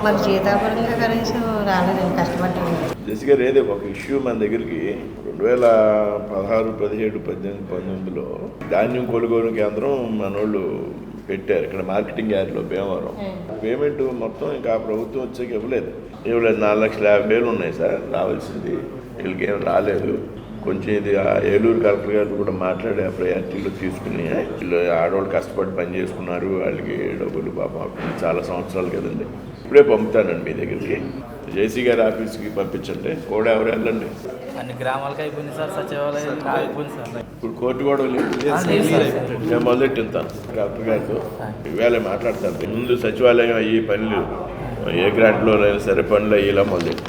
మాకు జీతాపరంగా కనీసం రాలేదండి, కష్టపడ్డాము. జెసి గారు ఏదో ఒక ఇష్యూ మన దగ్గరికి 2016, 17, 18, 19లో ధాన్యం కొనుగోలు కేంద్రం మనోళ్ళు పెట్టారు ఇక్కడ మార్కెటింగ్ యార్డ్లో భీమవరం. పేమెంట్ మొత్తం ఇంకా ప్రభుత్వం వచ్చాక ఇవ్వలేదు. 4,50,000 ఉన్నాయి సార్ రావాల్సింది, వీళ్ళకి ఏం రాలేదు. కొంచెం ఇది ఏలూరు కలెక్టర్ గారు కూడా మాట్లాడి ఆ ప్రయారిటీలో తీసుకుని వీళ్ళు ఆడవాళ్ళు కష్టపడి పని చేసుకున్నారు, వాళ్ళకి డబ్బులు పాపం చాలా సంవత్సరాలు కదండి. ఇప్పుడే పంపుతానండి మీ దగ్గరికి, జేసీ గారి ఆఫీస్కి పంపించండి. కూడా ఎవరు వెళ్ళండి, అన్ని గ్రామాలకు అయిపోయింది సార్, సచివాలయం అయిపోయింది సార్. ఇప్పుడు కోర్టు కూడా నేను మొదలెట్టిస్తాను కలెక్టర్ గారితో, ఇవాళ మాట్లాడతాను. ముందు సచివాలయం అయ్యి పనులు ఏ గ్రాంట్లో అయినా సరే పనులు అయ్యేలా మొదలెట్టు.